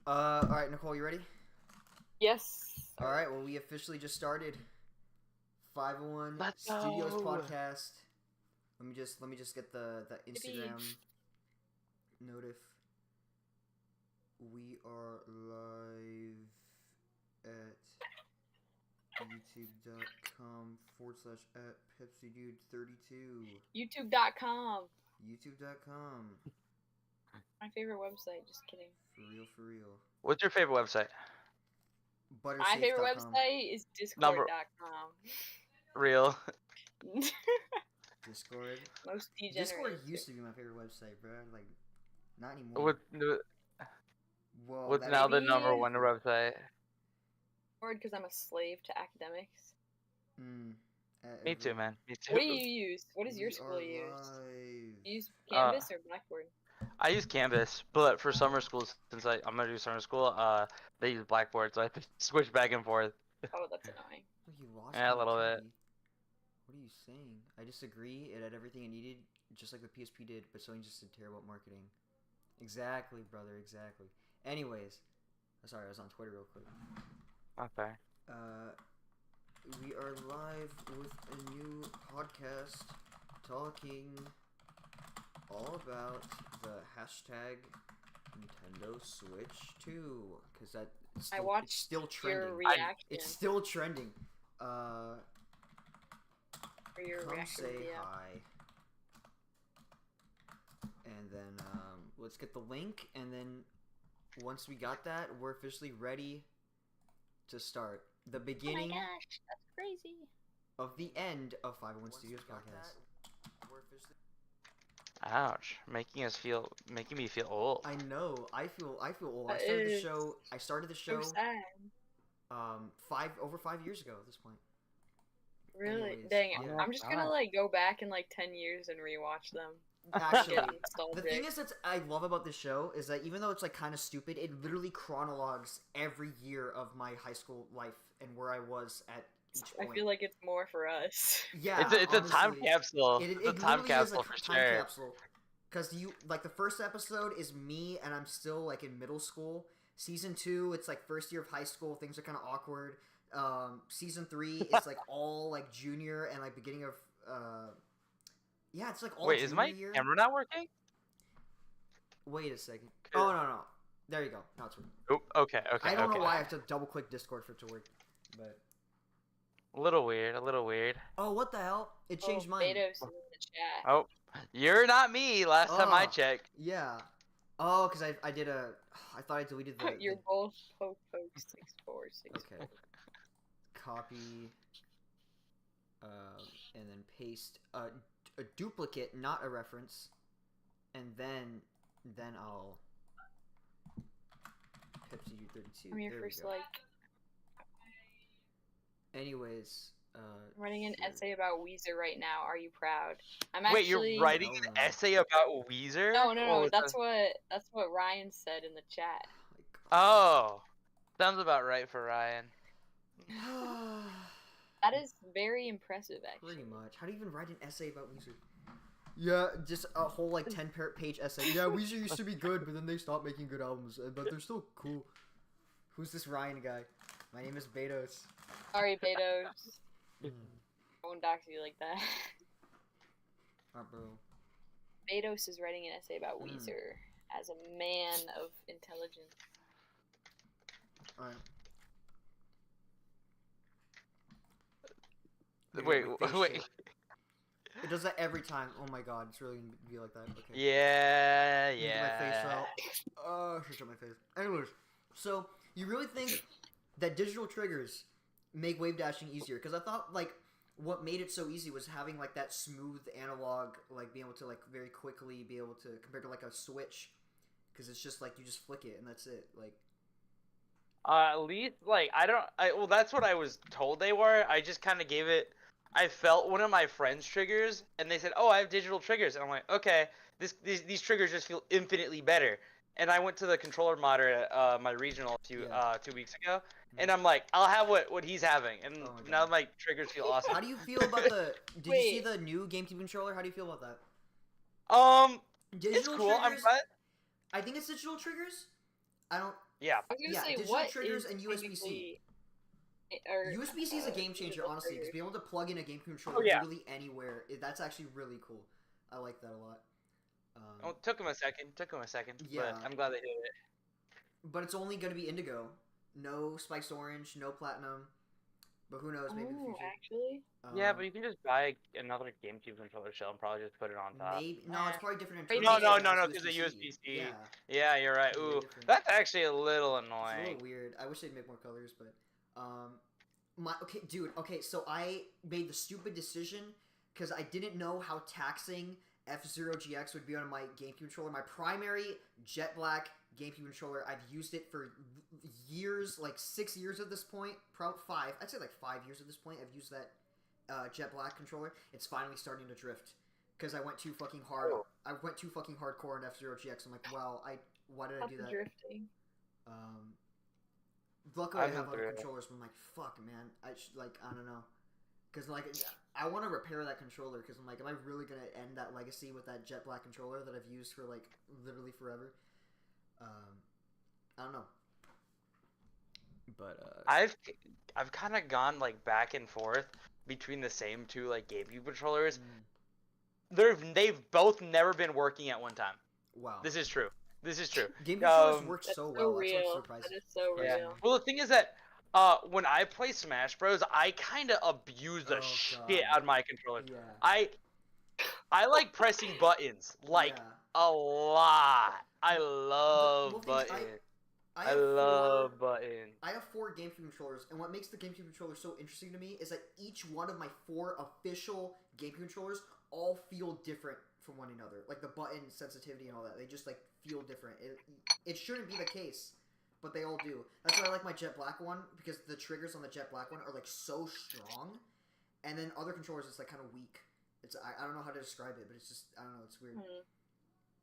Alright, Nicole, you ready? Yes. Alright, well, we officially just started 501 Let's Studios go. podcast. Let me just get the Instagram notif. We are live at youtube.com/@PepsiDude32. YouTube.com. YouTube.com. My favorite website. Just kidding. For real. What's your favorite website? My favorite website is Discord.com. Real. Discord. Most degenerate. Discord used to be my favorite website, bro. Like, not anymore. What's now the number one website? Because I'm a slave to academics. Me too, man. Me too. What do you use? What does your school use? You use Canvas or Blackboard? I use Canvas, but for summer schools, since I'm gonna do summer school, they use Blackboard, so I have to switch back and forth. Oh, that's annoying. Yeah, a little bit. What are you saying? I disagree. It had everything it needed, just like the PSP did, but Sony just did terrible marketing. Exactly, brother. Exactly. Anyways, sorry, I was on Twitter real quick. Okay. We are live with a new podcast talking all about the hashtag Nintendo Switch 2, because it's still trending. Your reaction. It's still trending. Or your Come reaction say video. hi. And then let's get the link, and then once we got that, we're officially ready to start the beginning. Oh my gosh, that's crazy. Of the end of 501 Studios podcast. Ouch, making me feel old. I know. I feel old. I started the show. So sad. Over 5 years ago at this point. Really? Anyways, Dang it. yeah. I'm just gonna go back in 10 years and rewatch them. Actually, Get the nostalgic. thing is that I love about this show is that even though it's kind of stupid, it literally chronologues every year of my high school life and where I was at each point. I feel like it's more for us. Yeah, it's a time honestly, capsule. It's a time capsule for time sure. capsule. Because the first episode is me and I'm still in middle school. Season 2, it's first year of high school. Things are kind of awkward. Season 3 is all junior and beginning of yeah, it's all Wait, junior is my year. camera not working? Wait a second. Oh no. There you go. Now it's working. Oh, okay. I don't know why I have to double click Discord for it to work, but A little weird. oh, what the hell? It changed mine. Beto's in the chat. Oh, you're not me. Last time I checked. Yeah. Oh, because I did a. I thought I deleted the. You're both poke 6464. Okay. Copy. And then paste a duplicate, not a reference, and then I'll. PepsiDude32. I'm your There first we go. Anyways, I'm writing an essay about Weezer right now. Are you proud? I'm Wait, actually. you're writing an essay about Weezer? No. That's what Ryan said in the chat. Oh, sounds about right for Ryan. That is very impressive, actually. Pretty much. How do you even write an essay about Weezer? Yeah, just a whole 10-page essay. Yeah, Weezer used to be good, but then they stopped making good albums, but they're still cool. Who's this Ryan guy? My name is Betos. Sorry, Betos. I won't dox you like that. Bro. Betos is writing an essay about Weezer as a man of intelligence. Alright. Wait. It does that every time. Oh my god, it's really gonna be like that. Okay. Yeah. Get my face out. Oh, should show my face. Anyways, so you really think that digital triggers make wave dashing easier? Because I thought what made it so easy was having that smooth analog, being able to very quickly be able to compared to a switch, because it's just you just flick it and that's it. At least well, that's what I was told they were. I just kind of gave it. I felt one of my friends' triggers, and they said, "Oh, I have digital triggers," and I'm like, "Okay, these triggers just feel infinitely better." And I went to the controller modder at my regional 2 weeks ago, and I'm like, "I'll have what he's having," and now my triggers feel awesome. How do you feel about the? Did you see the new GameCube controller? How do you feel about that? It's cool. Triggers, I'm glad. I think it's digital triggers. I don't. Yeah. I was gonna Yeah, say, digital what triggers is and USB-C. Or, USB-C is a game changer, digital honestly, because trigger? being able to plug in a game controller Oh, yeah. literally anywhere, that's actually really cool. I like that a lot. Oh, took him a second. Yeah. But I'm glad they did it. But it's only going to be indigo. No spiced orange, no platinum. But who knows, maybe in the Oh, future. actually? Yeah, but you can just buy another GameCube controller shell and probably just put it on top. Maybe no, it's probably different Wait, internals. No, because because the USB-C. Yeah, Yeah, you're right. way Ooh, different. that's actually a little It's a annoying. little weird. I wish they'd make more colors, but okay, so I made the stupid decision because I didn't know how taxing F-Zero GX would be on my GameCube controller. My primary jet black GameCube controller, I've used it for years, like 6 years at this point, probably 5. I'd say like 5 years at this point. I've used that jet black controller. It's finally starting to drift because I went too fucking hard. Oh. I went too fucking hardcore on F-Zero GX. I'm like, well, why did I do that? Drifting. Luckily, I I've have been other through it. controllers, but I'm like, fuck, man. I don't know. Because, like, I want to repair that controller, because I'm like, am I really going to end that legacy with that jet black controller that I've used for, like, literally forever? I don't know. But, I've kind of gone like back and forth between the same two like GameCube controllers. They've both never been working at one time. Wow. This is true. Game controllers work That's so so well. real. That's what's surprising. That is so Yeah. real. Well, the thing is that when I play Smash Bros, I kind of abuse the Oh, shit God. out of my controller. Yeah. I like pressing buttons like Yeah. a lot. I love well, things- buttons. I I have love four, buttons. I have 4 GameCube controllers, and what makes the GameCube controller so interesting to me is that each one of my 4 official GameCube controllers all feel different from one another. Like the button sensitivity and all that, they just like feel different. It shouldn't be the case, but they all do. That's why I like my Jet Black one, because the triggers on the Jet Black one are like so strong, and then other controllers it's like kind of weak. I don't know how to describe it, but it's just I don't know. It's weird.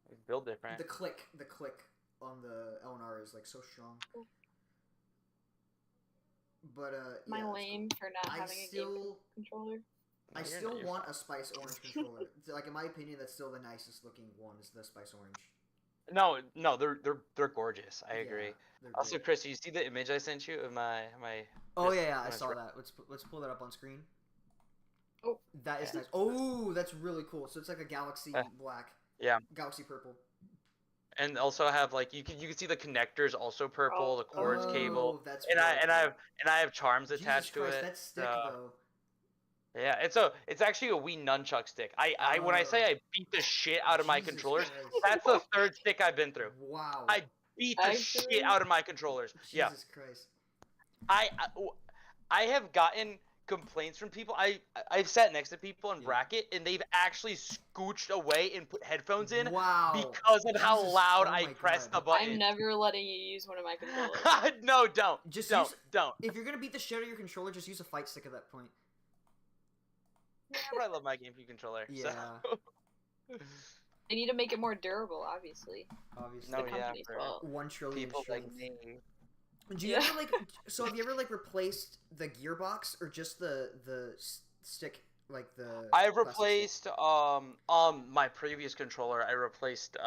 They build different. The click on the LNR is like so strong. But Am I yeah, lame for not having a GameCube controller? I You're still not- you're want fine. a Spice Orange controller. Like in my opinion, that's still the nicest looking one. Is the Spice Orange. No, they're gorgeous. I agree. Yeah, they're Also, great. Chris, you see the image I sent you of my Oh just yeah, I when it's saw re- that. Let's pull that up on screen. Oh. That is Yeah. nice. Oh, that's really cool. So it's like a galaxy black. Yeah. Galaxy purple. And also have like you can see the connectors also purple, the cords cable, That's and really cool. I have charms Jesus attached to Christ, it. that stick so- though. Yeah, it's actually a Wii nunchuck stick. I when I say I beat the shit out of my Jesus controllers, Christ. that's the 3rd stick I've been through. Wow. I beat the Actually? shit out of my controllers. Yeah, Jesus Christ. I have gotten complaints from people. I've sat next to people in Yeah. bracket, and they've actually scooched away and put headphones in Wow. because of how Jesus, loud oh I my press God. the button. I'm never letting you use one of my controllers. No, don't. Just don't. use- Don't. If you're gonna beat the shit out of your controller, just use a fight stick at that point. Yeah, but I love my GameCube controller. Yeah. So. They need to make it more durable, obviously. Obviously. No, The yeah, company's for- fault. 1 trillion People like strength. me. Do you Yeah. ever like? So have you ever like replaced the gearbox or just the stick, like the? I plastic replaced my previous controller. I replaced stick?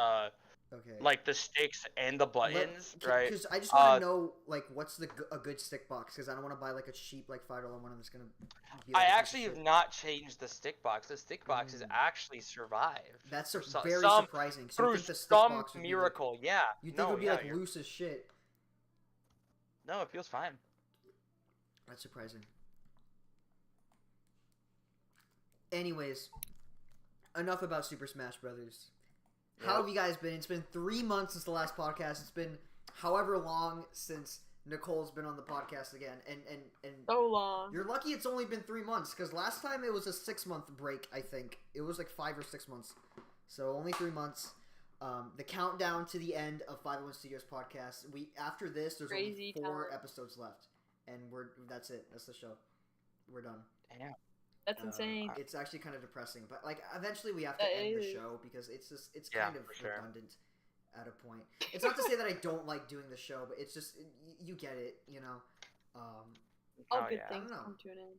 Okay. like the sticks and the buttons, right? Because I just want to Uh, know like what's a good stick box, because I don't want to buy like a cheap like $5 one that's gonna. Be, I like, a piece of actually have shit. not changed the stick box. The stick box has Mm. actually survived. That's for so- very some- surprising. So you Through think the stick some box would miracle, yeah. Be like, you think no, it would be yeah, like you're- loose as shit? No, it feels fine. That's surprising. Anyways, enough about Super Smash Brothers. How Yep. have you guys been? It's been 3 months since the last podcast. It's been however long since Nicole's been on the podcast again. And So long. you're lucky it's only been 3 months, because last time it was a 6-month break, I think. It was like 5 or 6 months. So only 3 months. The countdown to the end of 501 Studios podcast. After this, there's Crazy only 4 time. episodes left. And that's it. That's the show. We're done. Damn. That's insane. It's actually kind of depressing, but like eventually we have to That end the is. show, because it's Yeah, kind of for sure. redundant at a point. It's not to say that I don't like doing the show, but it's just you get it, you know. All Oh, good yeah. things I don't know. come to an end.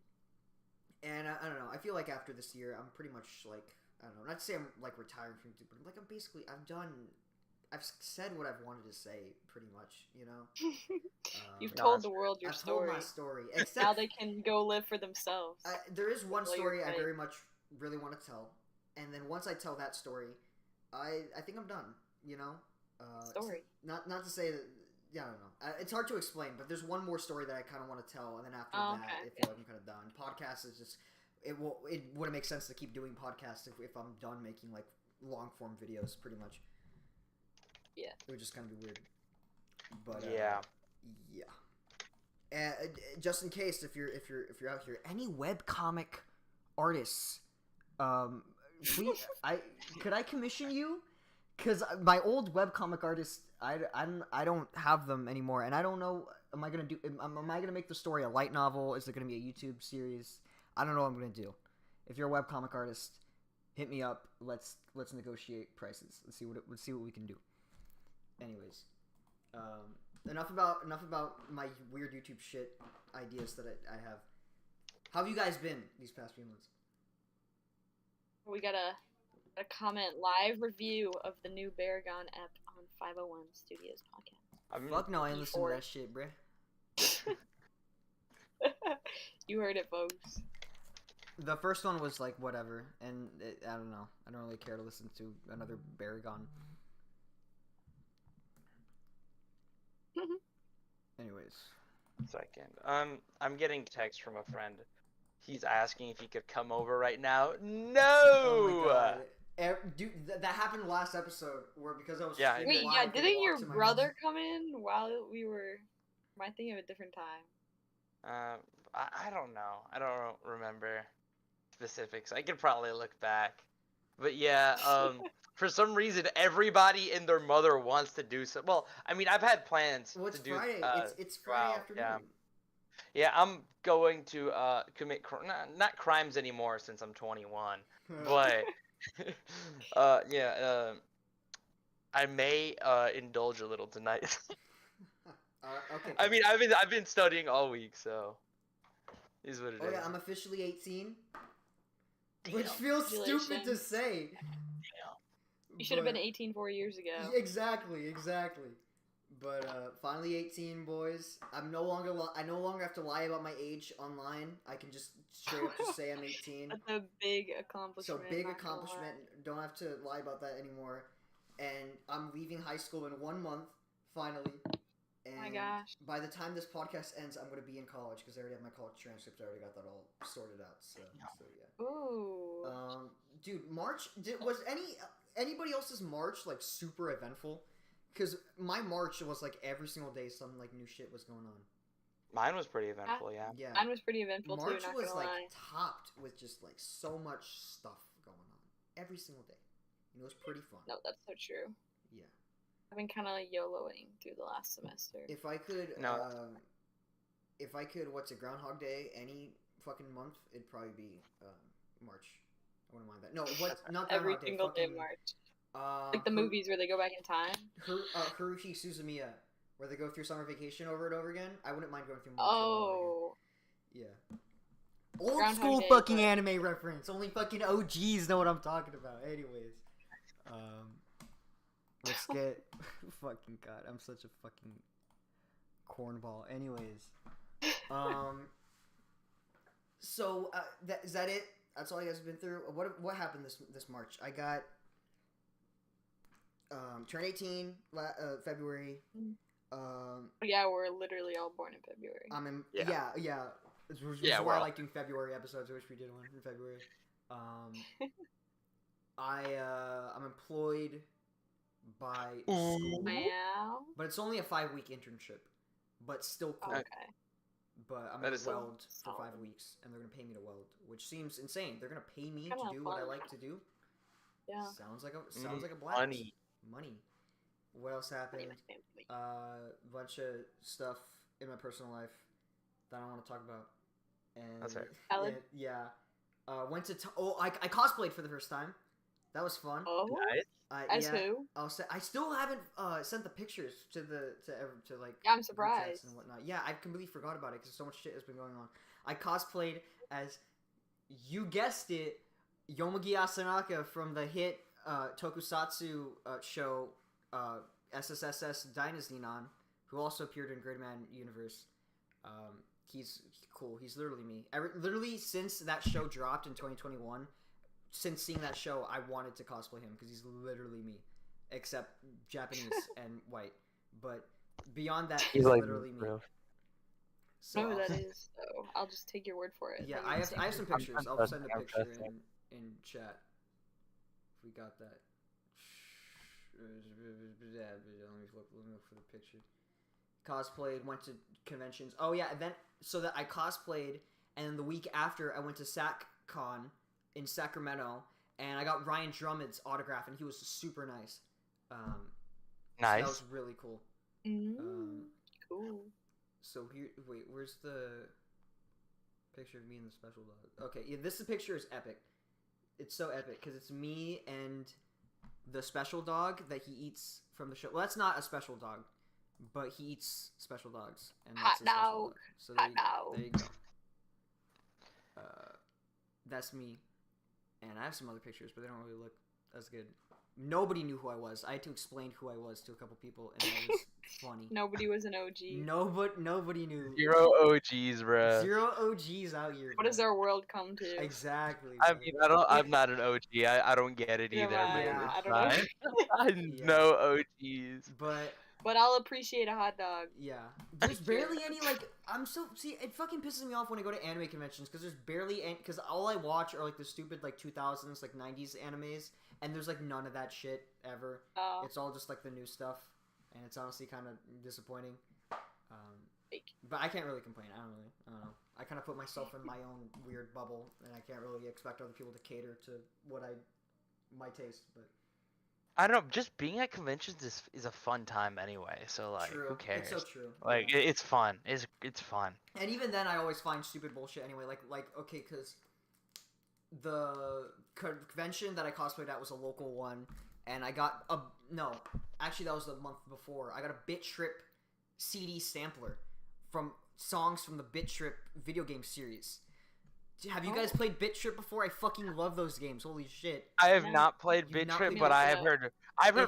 And I don't know. I feel like after this year, I'm pretty much like, I don't know. Not to say I'm like retiring from YouTube, but I'm basically I've done I've said what I've wanted to say pretty much. You know. You've No, told that's the world your I've told story. my story. Now Except they can go live for themselves. there is one Well, you're story I right. very much really want to tell, and then once I tell that story, I think I'm done. You know. Story. Not to say that. Yeah, I don't know. It's hard to explain, but there's one more story that I kind of want to tell, and then after Oh, that, okay. I feel like I'm kind of done. Podcast is just it wouldn't make sense to keep doing podcasts if I'm done making like long form videos, pretty much. Yeah. It would just kind of be weird. But Yeah. yeah. Just in case, if you're out here, any webcomic artists, please, could I commission you? Because my old webcomic artists, I don't have them anymore, and I don't know. Am I gonna make the story a light novel? Is it gonna be a YouTube series? I don't know what I'm gonna do. If you're a webcomic artist, hit me up. Let's negotiate prices. Let's see what we can do. Anyways, enough about my weird YouTube shit ideas that I have. How have you guys been these past few months? We got a comment live review of the new Baragon app on 501 Studios podcast. Fuck no, I ain't listen to that shit, bruh. You heard it, folks. The first one was like whatever, and I don't know. I don't really care to listen to another Baragon. Anyways. Second. I'm getting text from a friend. He's asking if he could come over right now. No. Oh my God. Dude, that happened last episode where because I was Yeah, streaming Wait, live, yeah, they didn't walked your to my brother house. come in while we were? Am I thinking of a different time? I don't know. I don't remember specifics. I could probably look back. But yeah, for some reason, everybody and their mother wants to do so. Well, I mean, I've had plans Well, it's to do. Friday. It's Friday afternoon. Yeah, I'm going to commit not crimes anymore since I'm 21, but I may indulge a little tonight. Okay. I mean, I've been studying all week, so is what it is. Oh yeah, I'm officially 18, Damn. which feels stupid to Congratulations. say. You should have been but- 18 4 years ago. Exactly. But finally 18, boys. I no longer have to lie about my age online. I can just straight up just say I'm 18. That's a big accomplishment. So big not gonna accomplishment. Don't have to lie about that anymore. And I'm leaving high school in 1 month, finally. And Oh my gosh. by the time this podcast ends, I'm going to be in college because I already have my college transcript. I already got that all sorted out. So yeah. Ooh. Dude, March was anybody else's March like super eventful? Because my March was like every single day some like new shit was going on. Mine was pretty eventful, yeah. Yeah. Mine was pretty eventful March too, not was gonna like lie. topped with just like so much stuff going on every single day. It was pretty fun. No, that's so true. Yeah. I've been kind of YOLOing through the last semester. If I could, No. what's it, Groundhog Day, any fucking month, it'd probably be March. I wouldn't mind that. No, what? Not Every Groundhog Day. single day fucking, of March. Like the Har- movies where they go back in time. Haruhi Suzumiya, where they go through summer vacation over and over again. I wouldn't mind going through March over and over Oh. again. Yeah. Old Groundhog school Day, fucking but- anime reference. Only fucking OGs know what I'm talking about. Anyways, let's get fucking God. I'm such a fucking cornball. Anyways, so is that it? That's all you guys have been through. What happened this March? I got turned 18 February. Yeah, we're literally all born in February. I'm in. Yeah. Yeah. Which is Yeah, why we're I all- like doing February episodes. I wish we did one in February. I'm employed by school, Wow. but it's only a 5-week internship, but still cool. Okay. But I'm That gonna is weld for solid. 5 weeks, and they're gonna pay me to weld, which seems insane. They're gonna pay me Kinda to do what I fun. like to do. Yeah. Sounds like a blast. Money. What else happened? Bunch of stuff in my personal life that I don't want to talk about. And That's right. Valid. yeah. Went to I cosplayed for the first time. That was fun. Oh. Nice. As yeah, who? I still haven't sent the pictures to like Yeah, I'm group chats surprised. and whatnot. Yeah, I completely forgot about it because so much shit has been going on. I cosplayed as, you guessed it, Yomugi Asanaka from the hit tokusatsu show SSSS Dynasty who also appeared in Gridman Universe. He's cool. He's literally me. Literally, since that show dropped in 2021, since seeing that show, I wanted to cosplay him because he's literally me, except Japanese and white. But beyond that, he's like, literally me. So, I know who that is, so I'll just take your word for it. Yeah, I have some pictures. I'll send a picture in chat. If we got that. Let me look for the picture. Cosplayed, went to conventions. Oh yeah, and then so that I cosplayed, and then the week after I went to SacCon in Sacramento, and I got Ryan Drummond's autograph, and he was super nice. Nice. So that was really cool. Cool. So here, wait, where's the picture of me and the special dog? Okay, yeah, this picture is epic. It's so epic because it's me and the special dog that he eats from the show. Well, that's not a special dog, but he eats special dogs. And that's hot dog. So hot dog. There you go. That's me. And I have some other pictures, but they don't really look as good. Nobody knew who I was. I had to explain who I was to a couple people, and it was funny. Nobody was an OG. Nobody knew. Zero OGs, bro. Zero OGs out here. What does our world come to? Exactly. I mean, I'm not an OG. I don't get it either. Yeah, I don't know. I know OGs. But I'll appreciate a hot dog. Yeah. There's barely any, like, see, it fucking pisses me off when I go to anime conventions, because there's barely any, because all I watch are, like, the stupid, like, 2000s, like, 90s animes, and there's, like, none of that shit ever. Oh. It's all just, like, the new stuff, and it's honestly kind of disappointing. But I can't really complain. I don't know. I kind of put myself in my own weird bubble, and I can't really expect other people to cater to my taste, but... I don't know, just being at conventions is a fun time anyway, so like, true. Who cares? It's so true. Like, yeah. It's fun. It's fun. And even then, I always find stupid bullshit anyway. Like okay, because the convention that I cosplayed at was a local one, and I got actually that was the month before. I got a Bit Trip CD sampler from songs from the Bit Trip video game series. Have you guys played Bit Trip before? I fucking love those games. Holy shit! I have not played Bit Trip, but I've heard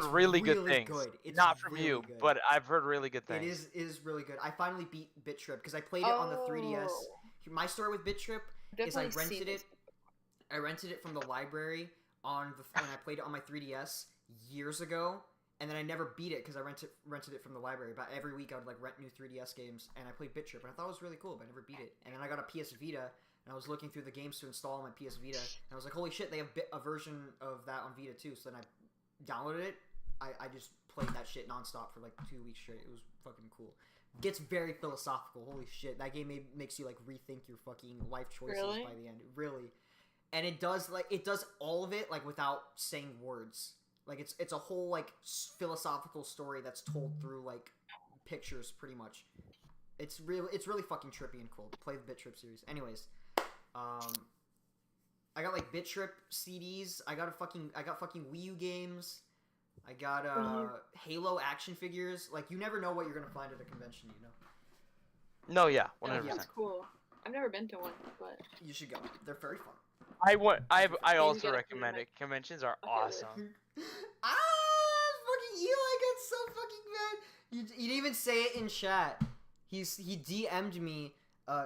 really good things. It's not from really you, good. but I've heard really good things. It is really good. I finally beat Bit Trip because I played it on the 3DS. My story with Bit Trip is I rented it. I rented it from the library and I played it on my 3DS years ago. And then I never beat it because I rented it from the library. But every week I would like rent new 3DS games, and I played Bit Trip, and I thought it was really cool, but I never beat it. And then I got a PS Vita, and I was looking through the games to install on my PS Vita, and I was like, holy shit, they have a version of that on Vita too. So then I downloaded it. I just played that shit nonstop for like 2 weeks straight. It was fucking cool. Gets very philosophical. Holy shit, that game makes you like rethink your fucking life choices by the end. Really, and it does all of it like without saying words. Like it's a whole like philosophical story that's told through like pictures, pretty much. It's really fucking trippy and cool. Play the Bit Trip series. Anyways, I got like Bit Trip CDs. I got fucking Wii U games. I got Halo action figures. Like you never know what you're gonna find at a convention, you know. No, yeah, 100%. That's cool. I've never been to one, but you should go. They're very fun. I also recommend it. Conventions are awesome. Fucking Eli got so fucking mad. You didn't even say it in chat. He DM'd me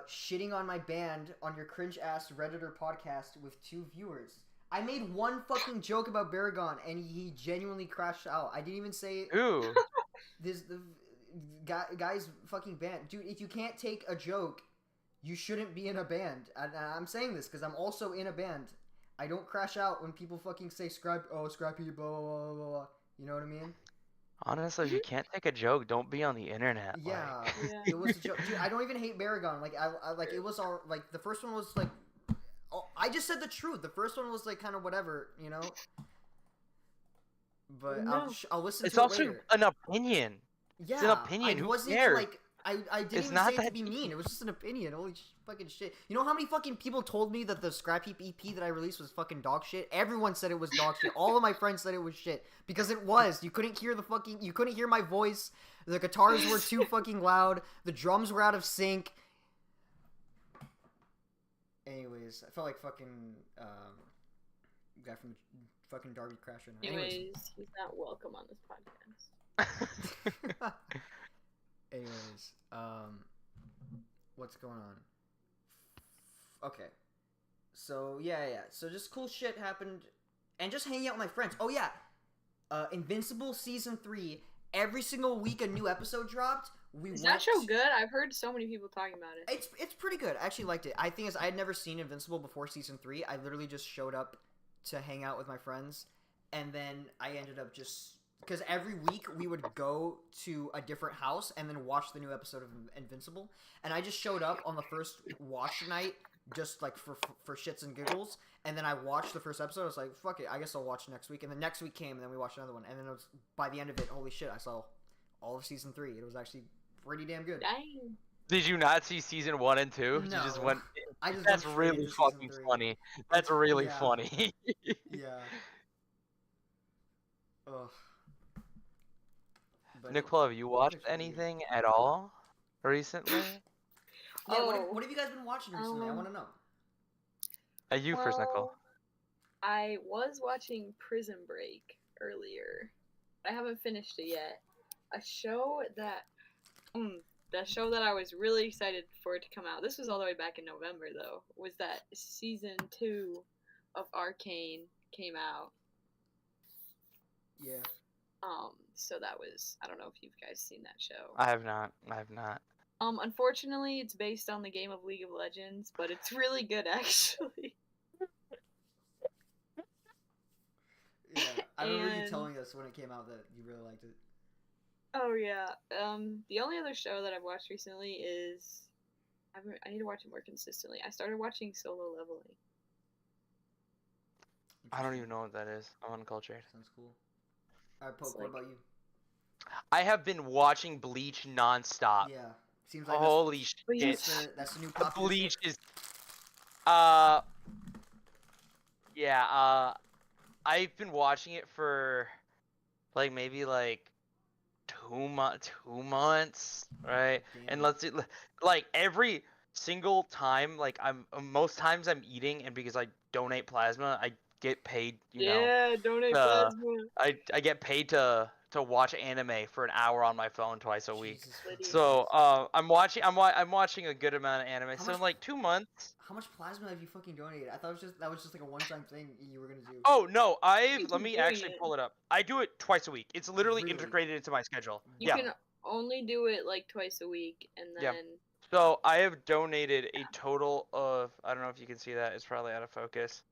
shitting on my band on your cringe ass Redditor podcast with 2 viewers. I made one fucking joke about Baragon and he genuinely crashed out. I didn't even say it. Ooh. The guy's fucking band. Dude, if you can't take a joke, you shouldn't be in a band. I'm saying this because I'm also in a band. I don't crash out when people fucking say Scrappy, blah, blah, blah, blah. You know what I mean? Honestly, if you can't take a joke, don't be on the internet. Yeah, it was a joke. Dude, I don't even hate Baragon. Like, I like, it was all, like, the first one was, like, I just said the truth. The first one was, like, kind of whatever, you know? But no. I'll listen it's to it also later. An opinion. Yeah, it's an opinion. Who wasn't cares? Like, I didn't even say it to be mean. It was just an opinion. Holy fucking shit. You know how many fucking people told me that the Scrap Heap EP that I released was fucking dog shit? Everyone said it was dog shit. All of my friends said it was shit. Because it was. You couldn't hear my voice. The guitars were too fucking loud. The drums were out of sync. Anyways, I felt like fucking guy from fucking Darby crashing. Anyways, he's not welcome on this podcast. Anyways, what's going on? Okay. So, yeah. So, just cool shit happened. And just hanging out with my friends. Oh, yeah. Invincible Season 3. Every single week a new episode dropped. Is that show good? I've heard so many people talking about it. It's pretty good. I actually liked it. I think I had never seen Invincible before Season 3. I literally just showed up to hang out with my friends. And then I ended up just... Because every week we would go to a different house and then watch the new episode of Invincible. And I just showed up on the first watch night just like for shits and giggles. And then I watched the first episode. I was like, fuck it, I guess I'll watch next week. And the next week came and then we watched another one. And then it was, by the end of it, holy shit, I saw all of Season 3. It was actually pretty damn good. Dang. Did you not see Season 1 and 2? No. You just went... That's That's really fucking funny. That's really funny. Yeah. Ugh. But Nicole, have you watched anything at all recently? Yeah, what have you guys been watching recently? I want to know. You first, Nicole. I was watching Prison Break earlier. I haven't finished it yet. A show that... the show that I was really excited for it to come out, this was all the way back in November though, was that Season 2 of Arcane came out. Yeah. So that was, I don't know if you guys seen that show. I have not. Unfortunately, it's based on the game of League of Legends, but it's really good actually. Yeah, I remember you telling us when it came out that you really liked it. Oh yeah. The only other show that I've watched recently is I need to watch it more consistently. I started watching Solo Leveling. I don't even know what that is. I'm uncultured. Sounds cool. Alright, Poke, what about you? I have been watching Bleach nonstop. Yeah. Seems like holy shit. That's the new popular Bleach shit. is I've been watching it for like maybe like 2 months, right? Damn. And let's see, like every single time, like most times I'm eating, and because I donate plasma, I get paid. You know, donate plasma. I get paid to watch anime for an hour on my phone twice a week. Jesus. So I'm watching a good amount of anime. So in like 2 months. How much plasma have you fucking donated? I thought that was just like a one-time thing you were gonna do. Oh no, let me actually pull it up. I do it twice a week. It's literally Really? integrated into my schedule. You can only do it like twice a week, and then. So I have donated a total of, I don't know if you can see that. It's probably out of focus.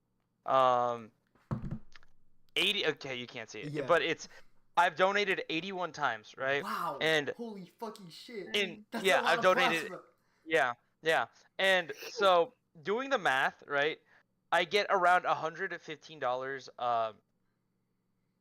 80. Okay, you can't see it, but I've donated 81 times, right? Wow. And holy fucking shit. And That's yeah, a lot I've of donated. plasma. Yeah. And so doing the math, right? I get around $115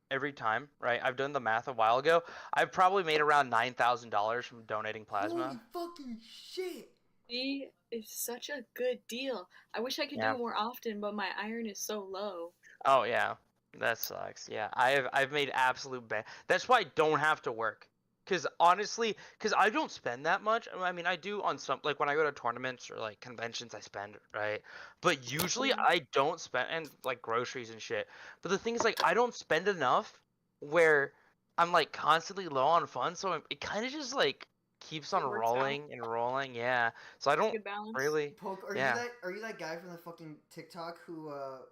every time, right? I've done the math a while ago. I've probably made around $9,000 from donating plasma. Holy fucking shit. It is such a good deal. I wish I could do it more often, but my iron is so low. Oh yeah, that sucks. Yeah, I've made absolute That's why I don't have to work. Cause honestly, I don't spend that much. I mean, I do on some, like when I go to tournaments or like conventions, I spend, right? But usually I don't spend, and like groceries and shit. But the thing is, like, I don't spend enough where I'm like constantly low on funds, so it kind of just like keeps on rolling and rolling. Yeah. So I don't really. Poke, are you that guy from the fucking TikTok who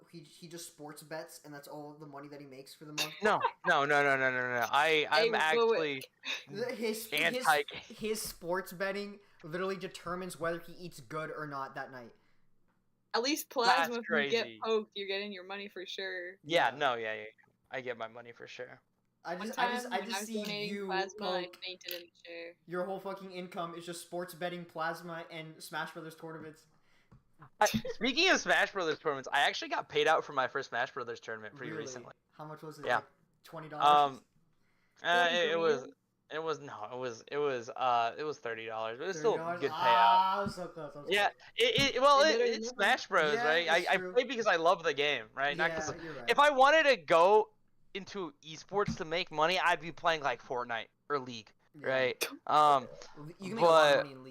he just sports bets and that's all the money that he makes for the month? No. I'm actually anti. His sports betting literally determines whether he eats good or not that night. At least plasma, if you get poked, you're getting your money for sure. Yeah. I get my money for sure. I just see you, Poke, your whole fucking income is just sports betting, plasma, and Smash Brothers tournaments. Speaking of Smash Brothers tournaments, I actually got paid out for my first Smash Brothers tournament pretty recently. How much was it? Yeah. Like $20? It was $30, but it's still a good payout. I was so close. Yeah, it's Smash Bros, right? I play because I love the game, right? Not because if I wanted to go into esports to make money, I'd be playing like Fortnite or League, right? You can make a lot of money in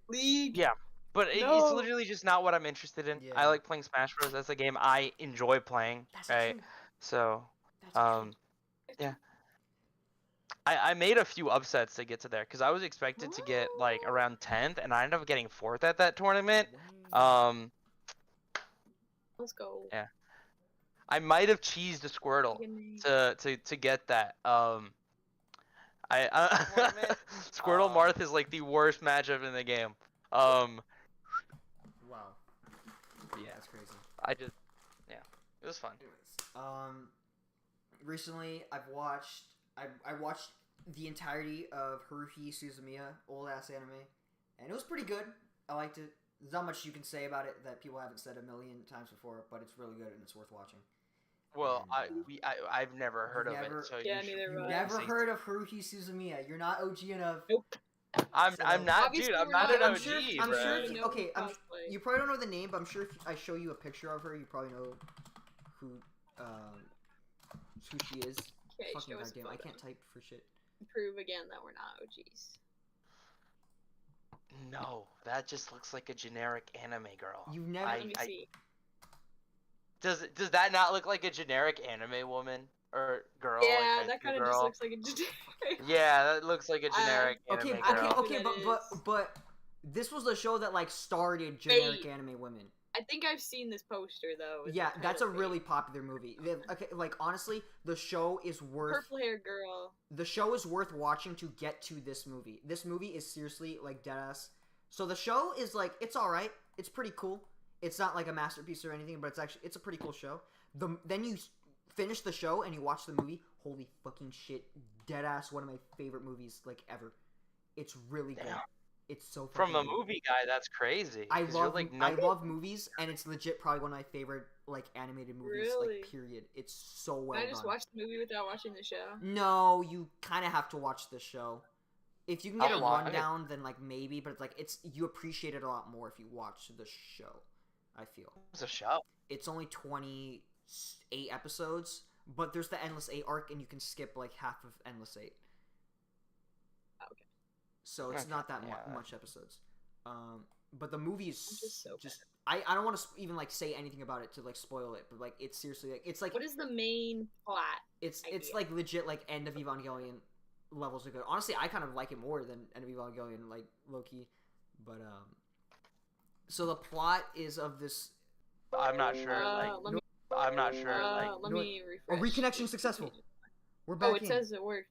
League. Yeah, but it's literally just not what I'm interested in. Yeah. I like playing Smash Bros. That's a game I enjoy playing, right? So, That's um, yeah. I made a few upsets to get to there because I was expected to get like around 10th, and I ended up getting 4th at that tournament. Wow. Let's go. Yeah, I might have cheesed a Squirtle to get that. Tournament? Squirtle Marth is like the worst matchup in the game. Wow. Yeah, That's crazy. it was fun. Anyways, recently I watched the entirety of Haruhi Suzumiya, old ass anime, and it was pretty good. I liked it. There's not much you can say about it that people haven't said a million times before, but it's really good and it's worth watching. Well, And, I've never heard of never- it, so Yeah, you should. neither You have I. never heard of Haruhi Suzumiya. You're not OG enough. Nope. I'm So- not, Obviously, dude. I'm we're not not- an I'm OG, sure. bro. I'm sure. If No you, okay, cosplay. you probably don't know the name, but I'm sure if I show you a picture of her, you probably know who she is. Okay, Fucking show us a goddamn! I photo. can't type for shit. Prove again that we're not OGs. No, that just looks like a generic anime girl. You've never. Let me see. Does that not look like a generic anime woman or girl? Yeah, like that kind of girl? just looks like a generic. Yeah, that looks like a generic Okay, anime okay, girl. okay, That but this was the show that like started generic Fate. anime women. I think I've seen this poster though. Is Yeah, the that's a title really Fate. popular movie. Okay, like honestly, the show is worth. Purple hair girl. The show is worth watching to get to this movie. This movie is seriously like deadass. So the show is like it's all right. It's pretty cool. It's not like a masterpiece or anything, but it's a pretty cool show. Then you finish the show and you watch the movie. Holy fucking shit, deadass! One of my favorite movies like ever. It's really good. Damn. It's so From fucking the good. movie guy, that's crazy. I 'cause you're, love like, I love movies, and it's legit probably one of my favorite like animated movies. Really? Like period. It's so well Can I just done. watch the movie without watching the show? No, you kind of have to watch the show. If you can get I'll a watch it. rundown, then like maybe, but you appreciate it a lot more if you watch the show. I feel It's a show. it's only 28 episodes, but there's the Endless 8 arc, and you can skip like half of Endless 8. Okay. So it's Okay, not that yeah. much episodes. But the movie is I'm just so I don't want to even like say anything about it to like spoil it, but like it's seriously like it's like What is the main plot? it's idea? like legit like end of Evangelion levels are good. Honestly, I kind of like it more than end of Evangelion, like low-key. But so the plot is of this I'm not sure. Let me. I'm not sure. Let me refresh. reconnection successful. We're back Oh, it in. says it worked.